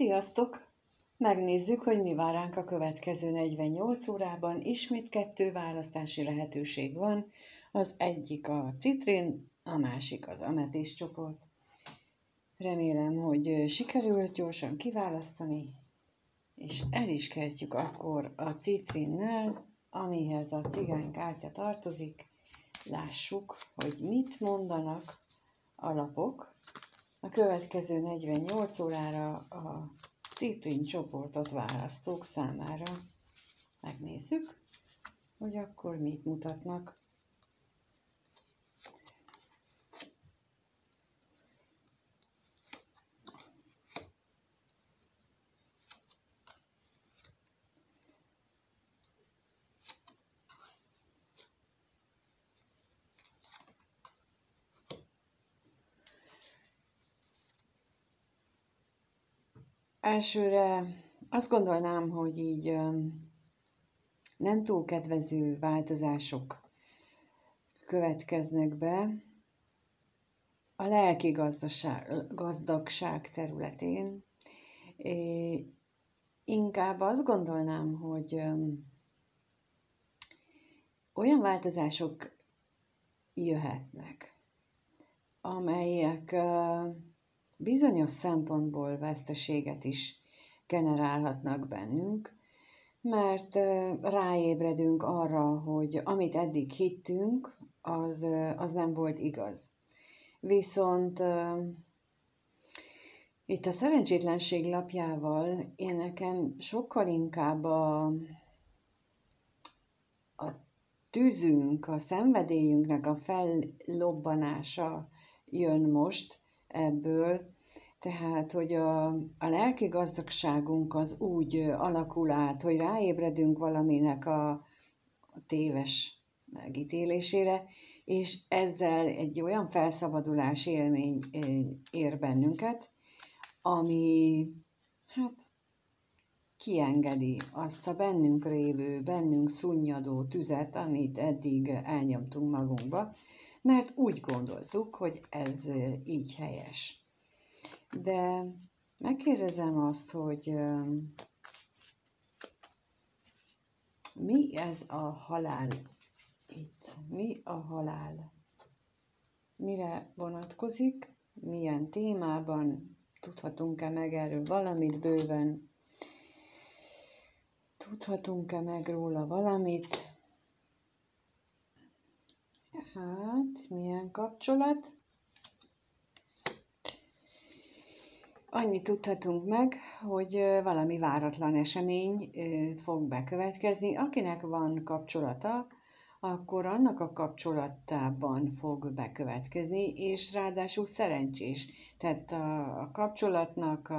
Sziasztok! Megnézzük, hogy mi vár ránk a következő 48 órában. Ismét 2 választási lehetőség van. Az egyik a citrin, a másik az ametészcsoport. Remélem, hogy sikerült gyorsan kiválasztani, és el is kezdjük akkor a citrinnel, amihez a cigánykártya tartozik. Lássuk, hogy mit mondanak a lapok. A következő 48 órára a citrin csoportot választók számára. Megnézzük, hogy akkor mit mutatnak. Elsőre azt gondolnám, hogy így nem túl kedvező változások következnek be a lelki gazdagság területén. Inkább azt gondolnám, hogy olyan változások jöhetnek, amelyek bizonyos szempontból veszteséget is generálhatnak bennünk, mert ráébredünk arra, hogy amit eddig hittünk, az nem volt igaz. Viszont itt a szerencsétlenség lapjával én nekem sokkal inkább a tűzünk, a szenvedélyünknek a fellobbanása jön most ebből, tehát, hogy a lelki gazdagságunk az úgy alakul át, hogy ráébredünk valaminek a téves megítélésére, és ezzel egy olyan felszabadulás élmény ér bennünket, ami kiengedi azt a bennünk révő, bennünk szunnyadó tüzet, amit eddig elnyomtunk magunkba, mert úgy gondoltuk, hogy ez így helyes. De megkérdezem azt, hogy mi ez a halál itt? Mi a halál? Mire vonatkozik? Milyen témában? Tudhatunk-e meg erről valamit bőven? Tudhatunk-e meg róla valamit? Hát, milyen kapcsolat? Annyit tudhatunk meg, hogy valami váratlan esemény fog bekövetkezni. Akinek van kapcsolata, akkor annak a kapcsolatában fog bekövetkezni, és ráadásul szerencsés. Tehát a kapcsolatnak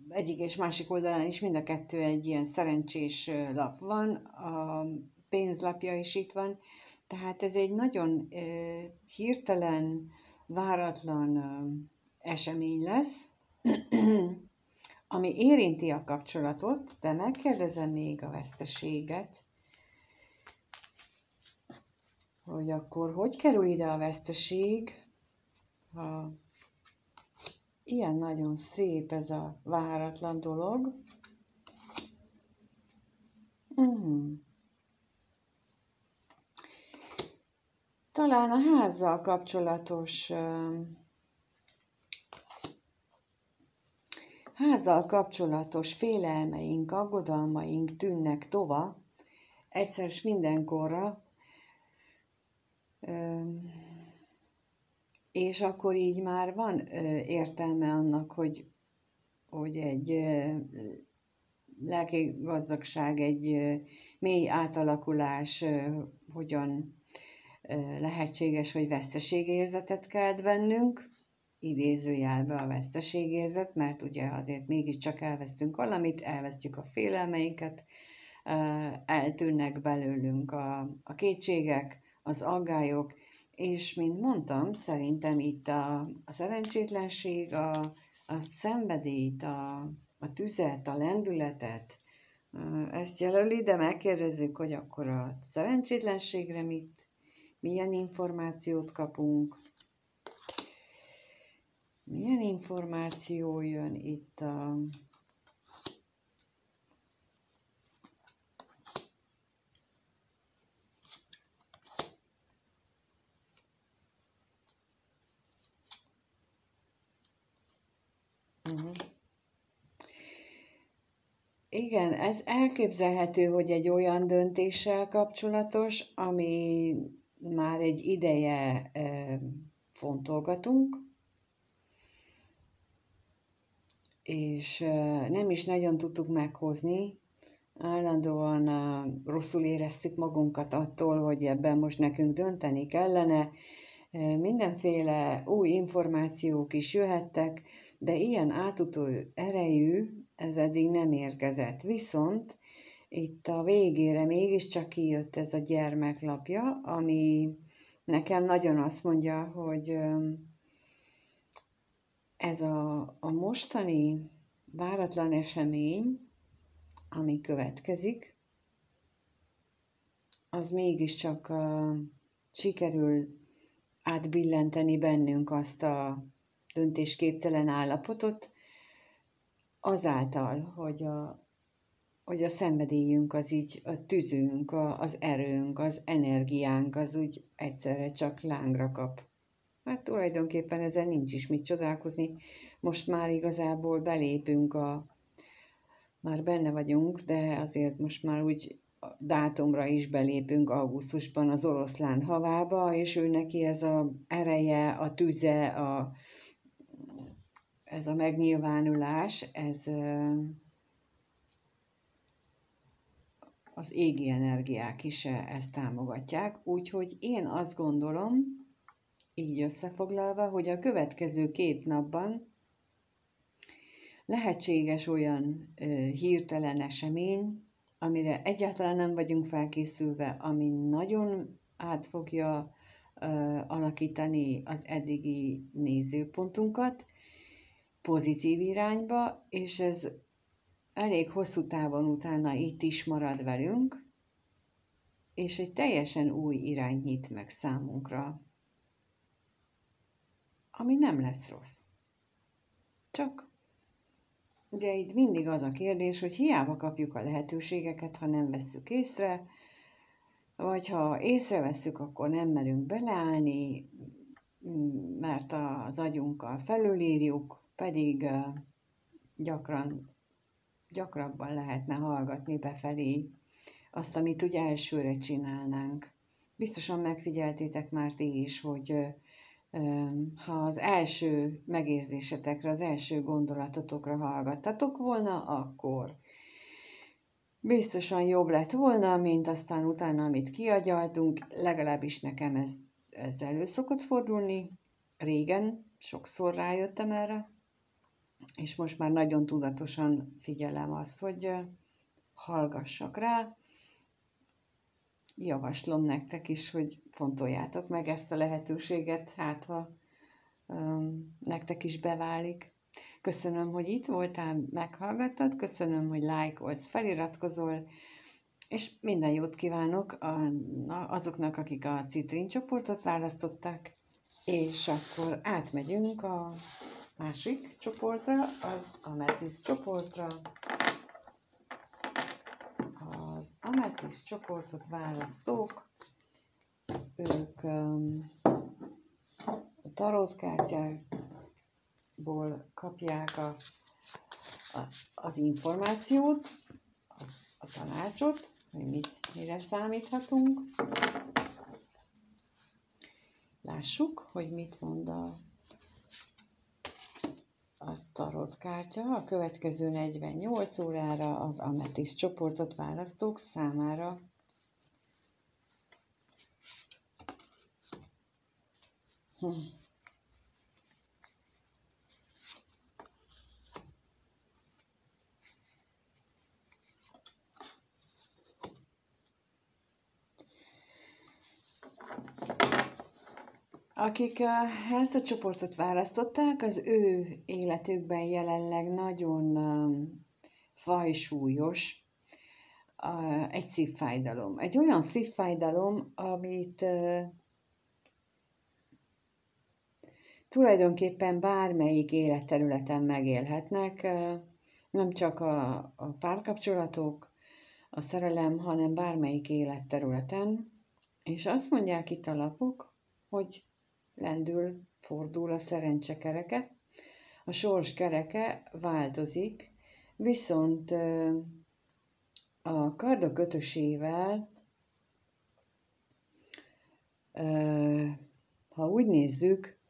egyik és másik oldalán is mind a kettő egy ilyen szerencsés lap van, a pénzlapja is itt van, tehát ez egy nagyon hirtelen, váratlan esemény lesz, ami érinti a kapcsolatot, de megkérdezem még a veszteséget, hogy akkor hogy kerül ide a veszteség, ha ilyen nagyon szép ez a váratlan dolog. Talán a házzal kapcsolatos félelmeink, aggodalmaink tűnnek tova, egyszer s mindenkorra, és akkor így már van értelme annak, hogy egy lelki gazdagság, egy mély átalakulás hogyan lehetséges, hogy veszteségérzetet kelt bennünk, idézőjelbe a veszteségérzet, mert ugye azért mégiscsak elvesztünk valamit, elvesztjük a félelmeinket, eltűnnek belőlünk a kétségek, az aggályok, és mint mondtam, szerintem itt a szerencsétlenség, a szenvedélyt, a tüzet, a lendületet, ezt jelöli, de megkérdezzük, hogy akkor a szerencsétlenségre milyen információt kapunk. Milyen információ jön itt a... Igen, ez elképzelhető, hogy egy olyan döntéssel kapcsolatos, ami már egy ideje fontolgatunk, és nem is nagyon tudtuk meghozni. Állandóan rosszul éreztük magunkat attól, hogy ebben most nekünk dönteni kellene. Mindenféle új információk is jöhettek, de ilyen átutó erejű ez eddig nem érkezett. Viszont itt a végére mégiscsak kijött ez a gyermeklapja, ami nekem nagyon azt mondja, hogy ez a mostani váratlan esemény, ami következik, az mégiscsak sikerül átbillenteni bennünk azt a döntésképtelen állapotot, azáltal, hogy a szenvedélyünk, az így a tüzünk, az erőnk, az energiánk, az úgy egyszerre csak lángra kap. Hát tulajdonképpen ezen nincs is mit csodálkozni. Most már igazából belépünk már benne vagyunk, de azért most már úgy dátumra is belépünk augusztusban az oroszlán havába, és ő neki ez a ereje, a tüze, ez a megnyilvánulás, ez az égi energiák is ezt támogatják. Úgyhogy én azt gondolom, így összefoglalva, hogy a következő 2 napban lehetséges olyan hirtelen esemény, amire egyáltalán nem vagyunk felkészülve, ami nagyon át fogja alakítani az eddigi nézőpontunkat pozitív irányba, és ez elég hosszú távon utána itt is marad velünk, és egy teljesen új irányt nyit meg számunkra, ami nem lesz rossz. Csak ugye itt mindig az a kérdés, hogy hiába kapjuk a lehetőségeket, ha nem vesszük észre, vagy ha észrevesszük, akkor nem merünk beleállni, mert az agyunkkal felülírjuk, pedig gyakrabban lehetne hallgatni befelé azt, amit úgy elsőre csinálnánk. Biztosan megfigyeltétek már ti is, hogy ha az első megérzésetekre, az első gondolatotokra hallgattatok volna, akkor biztosan jobb lett volna, mint aztán utána, amit kiagyaltunk. Legalábbis nekem ez elő szokott fordulni. Régen sokszor rájöttem erre, és most már nagyon tudatosan figyelem azt, hogy hallgassak rá. Javaslom nektek is, hogy fontoljátok meg ezt a lehetőséget, hát ha nektek is beválik. Köszönöm, hogy itt voltál, meghallgattad, köszönöm, hogy lájkolsz, feliratkozol, és minden jót kívánok azoknak, akik a Citrin csoportot választották, és akkor átmegyünk a másik csoportra, az Amethyst csoportra. Az Amethyst csoportot választók, ők a tarotkártyákból kapják az információt, a tanácsot, hogy mire számíthatunk. Lássuk, hogy mit mond a tarotkártya a következő 48 órára az Amethyst csoportot választók számára. Akik ezt a csoportot választották, az ő életükben jelenleg nagyon fajsúlyos egy szívfájdalom. Egy olyan szívfájdalom, amit tulajdonképpen bármelyik életterületen megélhetnek, nem csak a párkapcsolatok, a szerelem, hanem bármelyik életterületen. És azt mondják itt a lapok, hogy lendül, fordul a szerencsekereke, a sors kereke változik, viszont a kardok ötösével, ha úgy nézzük,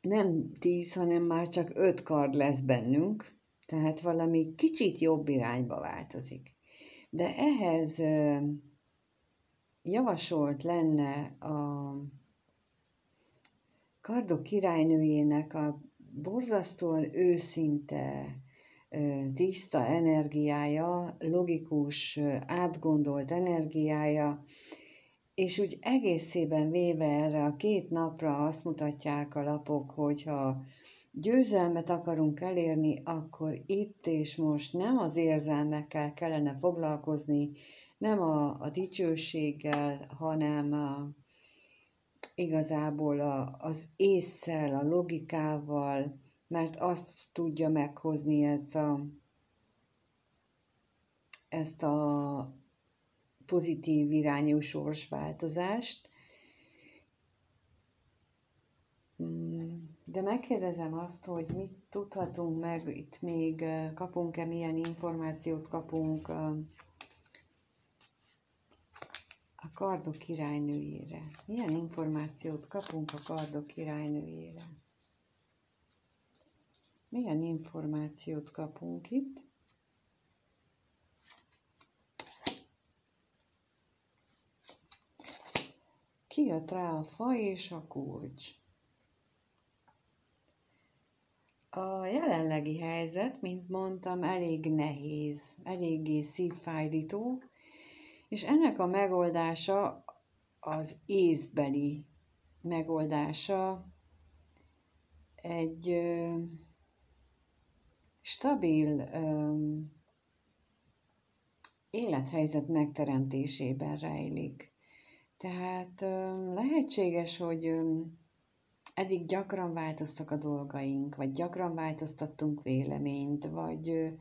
nem 10, hanem már csak 5 kard lesz bennünk, tehát valami kicsit jobb irányba változik. De ehhez javasolt lenne a kardok királynőjének a borzasztóan őszinte, tiszta energiája, logikus, átgondolt energiája, és úgy egészében véve erre a 2 napra azt mutatják a lapok, hogyha győzelmet akarunk elérni, akkor itt és most nem az érzelmekkel kellene foglalkozni, nem a dicsőséggel, hanem igazából az ésszel, a logikával, mert azt tudja meghozni ezt a pozitív irányú sorsváltozást. De megkérdezem azt, hogy mit tudhatunk meg, itt még kapunk-e, milyen információt kapunk a kardok királynőjére. Milyen információt kapunk a kardok királynőjére? Milyen információt kapunk itt? Kijött rá a fa és a kulcs. A jelenlegi helyzet, mint mondtam, elég nehéz, eléggé szívfájdító, és ennek a megoldása az észbeli megoldása, egy stabil élethelyzet megteremtésében rejlik. Tehát lehetséges, hogy eddig gyakran változtak a dolgaink, vagy gyakran változtattunk véleményt, vagy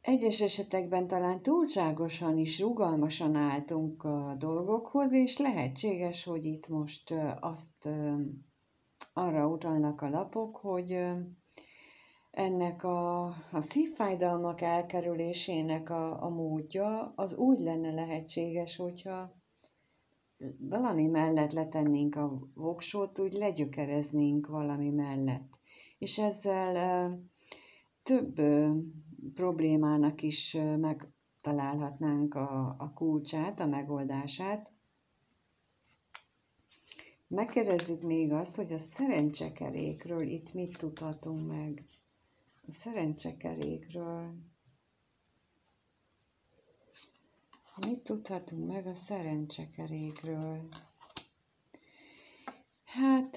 egyes esetekben talán túlságosan is rugalmasan álltunk a dolgokhoz, és lehetséges, hogy itt most arra utalnak a lapok, hogy ennek a szívfájdalmak elkerülésének a módja az úgy lenne lehetséges, hogyha valami mellett letennénk a voksot, úgy legyökereznénk valami mellett. És ezzel több problémának is megtalálhatnánk a kulcsát, a megoldását. Megkérdezzük még azt, hogy a szerencsekerékről itt mit tudhatunk meg. A szerencsekerékről. Mit tudhatunk meg a szerencsekerékről? Hát,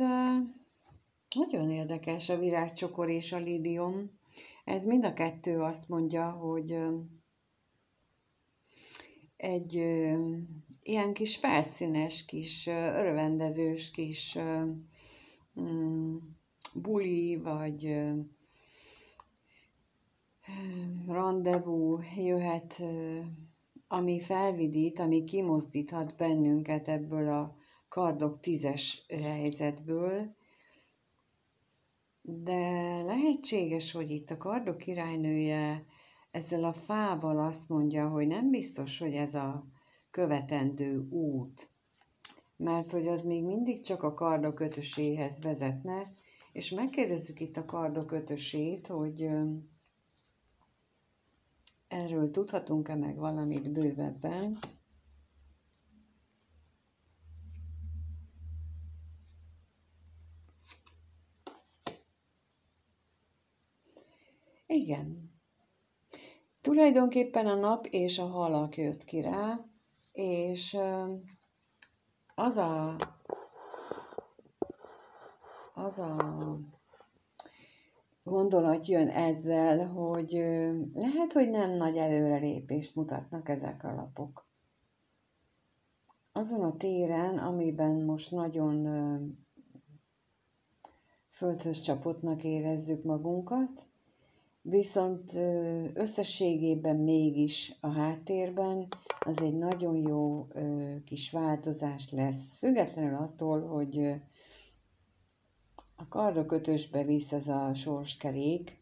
nagyon érdekes a virágcsokor és a lilium. Ez mind a kettő azt mondja, hogy egy ilyen kis felszínes, kis örvendezős kis buli, vagy randevú jöhet, ami felvidít, ami kimozdíthat bennünket ebből a kardok 10-es helyzetből, de lehetséges, hogy itt a kardok királynője ezzel a fával azt mondja, hogy nem biztos, hogy ez a követendő út, mert hogy az még mindig csak a kardok ötöséhez vezetne, és megkérdezzük itt a kardok ötösét, hogy erről tudhatunk-e meg valamit bővebben. Igen. Tulajdonképpen a nap és a halak jött ki rá, és az a gondolat jön ezzel, hogy lehet, hogy nem nagy előrelépést mutatnak ezek a lapok. Azon a téren, amiben most nagyon földhöz csapottnak érezzük magunkat, viszont összességében mégis a háttérben az egy nagyon jó kis változás lesz, függetlenül attól, hogy a kardakötősbe visz ez a sorskerék,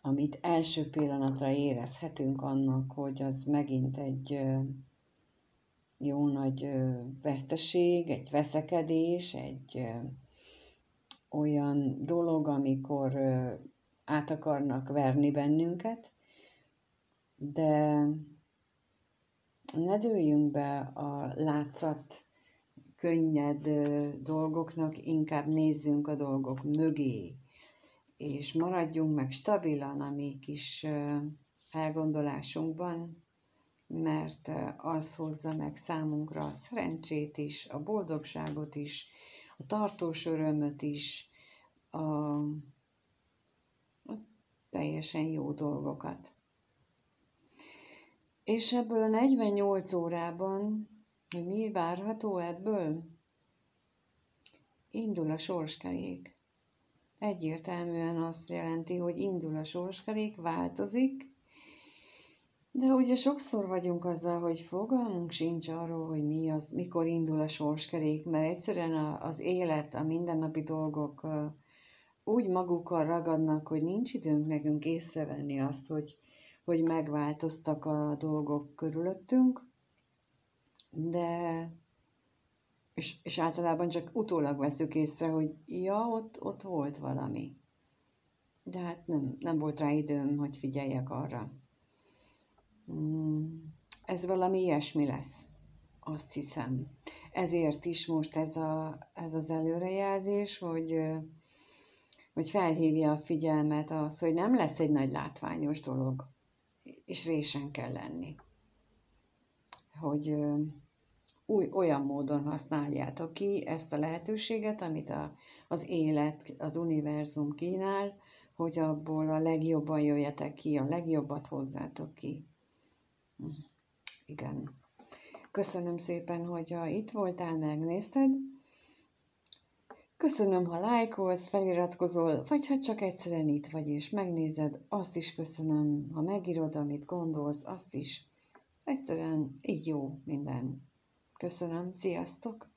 amit első pillanatra érezhetünk annak, hogy az megint egy jó nagy veszteség, egy veszekedés, egy olyan dolog, amikor át akarnak verni bennünket, de ne dőljünk be a látszat könnyed dolgoknak, inkább nézzünk a dolgok mögé, és maradjunk meg stabilan a mi kis elgondolásunkban, mert az hozza meg számunkra a szerencsét is, a boldogságot is, a tartós örömöt is, a teljesen jó dolgokat. És ebből a 48 órában, hogy mi várható ebből? Indul a sorskerék. Egyértelműen azt jelenti, hogy indul a sorskerék, változik, de ugye sokszor vagyunk azzal, hogy fogalmunk sincs arról, hogy mikor indul a sorskerék, mert egyszerűen az élet, a mindennapi dolgok úgy magukkal ragadnak, hogy nincs időnk nekünk észrevenni azt, hogy megváltoztak a dolgok körülöttünk, de és általában csak utólag veszük észre, hogy ja, ott volt valami. De hát nem volt rá időm, hogy figyeljek arra. Ez valami ilyesmi lesz, azt hiszem. Ezért is most ez az előrejelzés, hogy felhívja a figyelmet az, hogy nem lesz egy nagy látványos dolog, és résen kell lenni. Hogy olyan módon használjátok ki ezt a lehetőséget, amit az élet, az univerzum kínál, hogy abból a legjobban jöjjetek ki, a legjobbat hozzátok ki. Igen. Köszönöm szépen, hogy itt voltál, megnézted. Köszönöm, ha lájkolsz, feliratkozol, vagy ha csak egyszerűen itt vagy és megnézed, azt is köszönöm, ha megírod, amit gondolsz, azt is. Egyszerűen így jó minden. Köszönöm, sziasztok!